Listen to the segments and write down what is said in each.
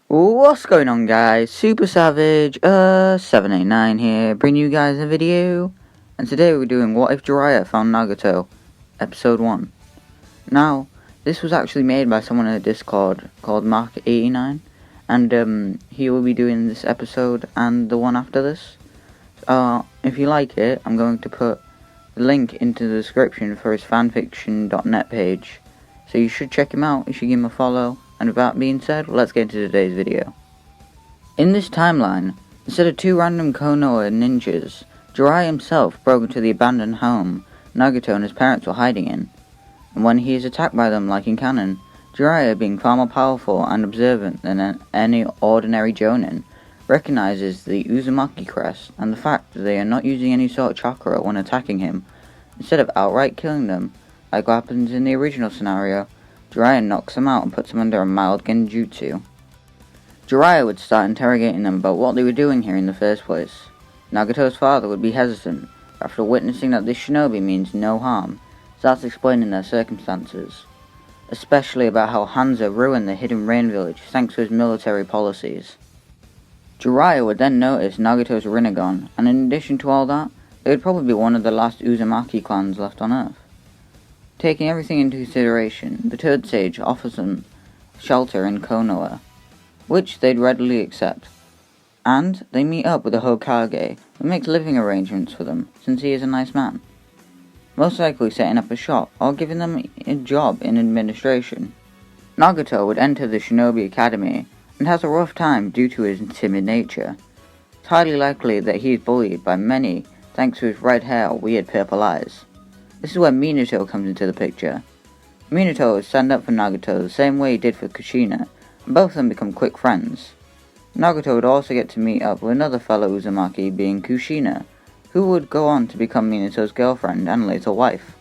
What's going on, guys? Super Savage 789 here, bringing you guys a video. And today we're doing What If Jiraiya Found Nagato, episode 1. Now, this was actually made by someone in the Discord called Mark89, and he will be doing this episode and the one after this. If you like it, I'm going to put the link into the description for his fanfiction.net page, so you should check him out. You should give him a follow. And with that being said, let's get into today's video. In this timeline, instead of two random Konoha ninjas, Jiraiya himself broke into the abandoned home Nagato and his parents were hiding in. And when he is attacked by them like in canon, Jiraiya, being far more powerful and observant than any ordinary jonin, recognizes the Uzumaki crest and the fact that they are not using any sort of chakra when attacking him. Instead of outright killing them, like what happens in the original scenario, Jiraiya knocks them out and puts them under a mild genjutsu. Jiraiya would start interrogating them about what they were doing here in the first place. Nagato's father would be hesitant, but after witnessing that this shinobi means no harm, starts explaining their circumstances, especially about how Hanzo ruined the hidden rain village thanks to his military policies. Jiraiya would then notice Nagato's Rinnegan, and in addition to all that, they would probably be one of the last Uzumaki clans left on Earth. Taking everything into consideration, the Third Sage offers them shelter in Konoha, which they'd readily accept. And they meet up with the Hokage, who makes living arrangements for them, since he is a nice man. Most likely setting up a shop, or giving them a job in administration. Nagato would enter the Shinobi Academy, and has a rough time due to his timid nature. It's highly likely that he is bullied by many thanks to his red hair or weird purple eyes. This is where Minato comes into the picture. Minato would stand up for Nagato the same way he did for Kushina, and both of them become quick friends. Nagato would also get to meet up with another fellow Uzumaki, being Kushina, who would go on to become Minato's girlfriend and later wife.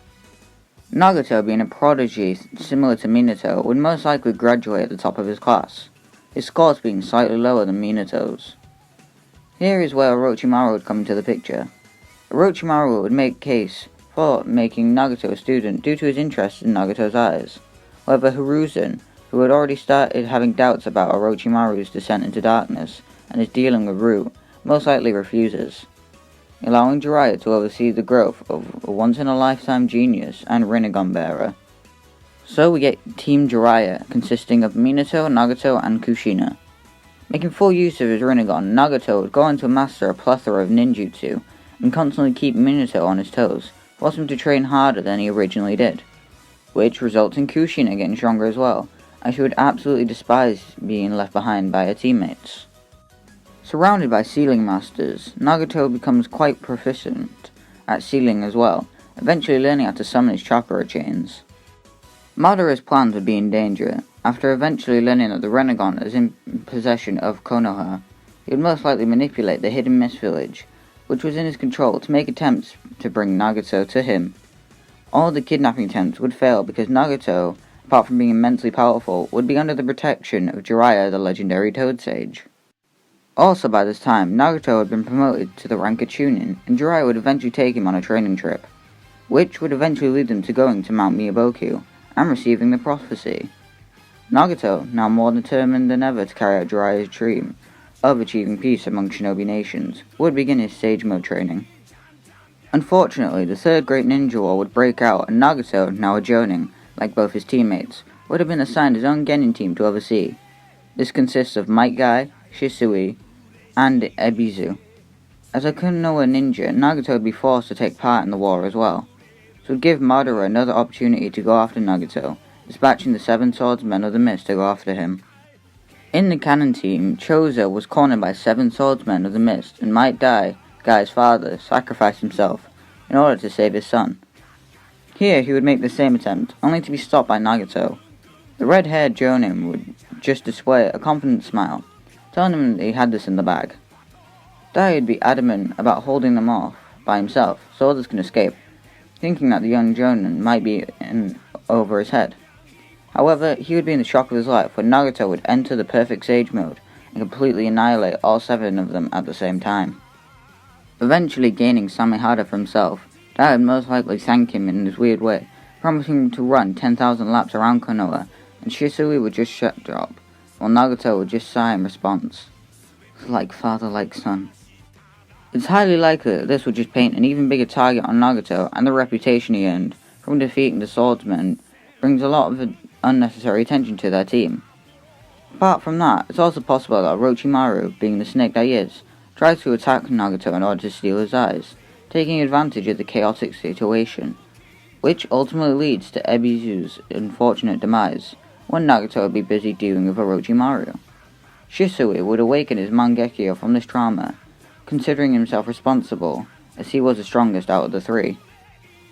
Nagato, being a prodigy similar to Minato, would most likely graduate at the top of his class, his scores being slightly lower than Minato's. Here is where Orochimaru would come into the picture. Orochimaru would make case for making Nagato a student due to his interest in Nagato's eyes. However, Hiruzen, who had already started having doubts about Orochimaru's descent into darkness and his dealing with Root, most likely refuses, allowing Jiraiya to oversee the growth of a once-in-a-lifetime genius and Rinnegan bearer. So we get Team Jiraiya, consisting of Minato, Nagato, and Kushina. Making full use of his Rinnegan, Nagato would go on to master a plethora of ninjutsu, and constantly keep Minato on his toes, forcing him to train harder than he originally did, which results in Kushina getting stronger as well, as she would absolutely despise being left behind by her teammates. Surrounded by sealing masters, Nagato becomes quite proficient at sealing as well, eventually learning how to summon his chakra chains. Madara's plans would be in danger. After eventually learning that the Rinnegan is in possession of Konoha, he would most likely manipulate the hidden mist village, which was in his control, to make attempts to bring Nagato to him. All the kidnapping attempts would fail because Nagato, apart from being immensely powerful, would be under the protection of Jiraiya, the legendary Toad Sage. Also by this time, Nagato had been promoted to the rank of Chunin, and Jiraiya would eventually take him on a training trip, which would eventually lead them to going to Mount Miyaboku, and receiving the prophecy. Nagato, now more determined than ever to carry out Jiraiya's dream of achieving peace among shinobi nations, would begin his sage mode training. Unfortunately, the third great ninja war would break out, and Nagato, now a jonin, like both his teammates, would have been assigned his own genin team to oversee. This consists of Might Guy, Shisui, and Ebizu. As a Konoha ninja, Nagato would be forced to take part in the war as well, so it would give Madara another opportunity to go after Nagato, dispatching the 7 swordsmen of the mist to go after him. In the canon team, Chozo was cornered by 7 swordsmen of the mist, and Might Guy's father, sacrificed himself in order to save his son. Here he would make the same attempt, only to be stopped by Nagato. The red-haired jonin would just display a confident smile, telling him that he had this in the bag. Dai would be adamant about holding them off by himself, so others can escape, thinking that the young jonin might be in over his head. However, he would be in the shock of his life when Nagato would enter the perfect sage mode and completely annihilate all 7 of them at the same time. Eventually gaining Samehada for himself, Dai would most likely thank him in this weird way, promising him to run 10,000 laps around Konoha, and Shisui would just shut up, while Nagato would just sigh in response. Like father, like son. It's highly likely that this would just paint an even bigger target on Nagato, and the reputation he earned from defeating the swordsman brings a lot of unnecessary attention to their team. Apart from that, it's also possible that Orochimaru, being the snake that he is, tries to attack Nagato in order to steal his eyes, taking advantage of the chaotic situation, which ultimately leads to Ebizu's unfortunate demise, when Nagato would be busy dealing with Orochimaru. Shisui would awaken his Mangekyo from this trauma, considering himself responsible, as he was the strongest out of the three.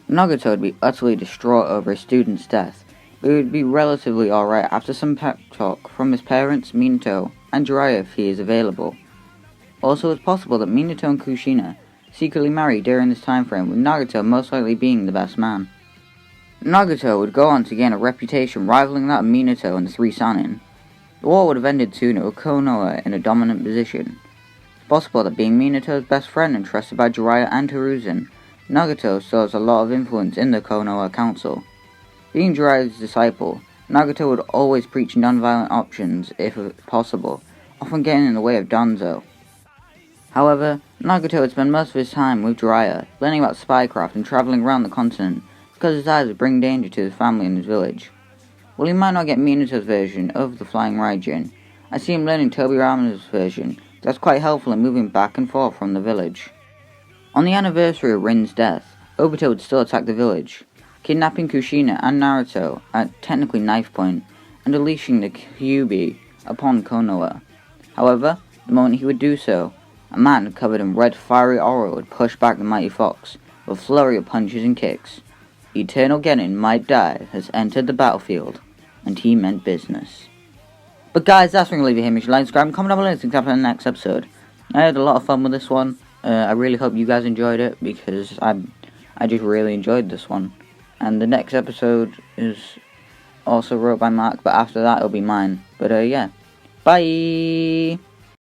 Nagato would be utterly distraught over his student's death, but he would be relatively alright after some pep talk from his parents, Minato, and Jiraiya if he is available. Also, it's possible that Minato and Kushina secretly marry during this time frame, with Nagato most likely being the best man. Nagato would go on to gain a reputation rivaling that of Minato and the Three Sannin. The war would have ended sooner with Konoha in a dominant position. It's possible that being Minato's best friend and trusted by Jiraiya and Hiruzen, Nagato still has a lot of influence in the Konoha Council. Being Jiraiya's disciple, Nagato would always preach non-violent options if possible, often getting in the way of Danzo. However, Nagato would spend most of his time with Jiraiya, learning about spycraft and travelling around the continent, because his eyes would bring danger to his family and his village. While he might not get Minato's version of the Flying Raijin, I see him learning Tobirama's version that's quite helpful in moving back and forth from the village. On the anniversary of Rin's death, Obito would still attack the village, kidnapping Kushina and Naruto at technically knife point, and unleashing the Kyuubi upon Konoha. However, the moment he would do so, a man covered in red fiery aura would push back the mighty fox with a flurry of punches and kicks. Eternal Genin might die has entered the battlefield, and he meant business. But guys, that's what I'm going to leave it here. Make sure you like, subscribe, and comment down below to see in the next episode. I had a lot of fun with this one. I really hope you guys enjoyed it, because I just really enjoyed this one. And the next episode is also wrote by Mark, but after that it'll be mine. But yeah, bye!